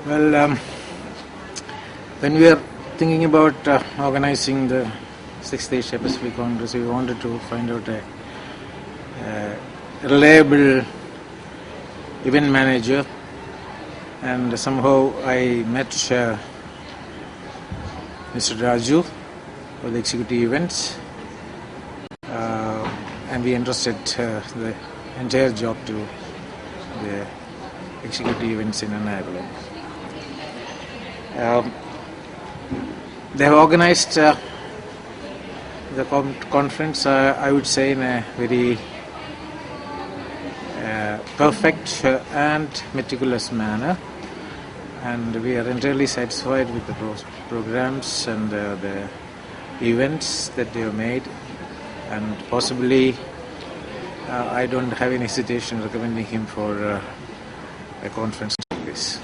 Well, when we are thinking about organizing the 6th Asia Pacific Congress, we wanted to find out a reliable event manager, and somehow I met Mr. Raju for the executive events, and we entrusted the entire job to the executive events in Ernakulam. They have organized the conference, I would say, in a very perfect and meticulous manner, and we are entirely satisfied with the programs and the events that they have made, and possibly I don't have any hesitation recommending him for a conference like this.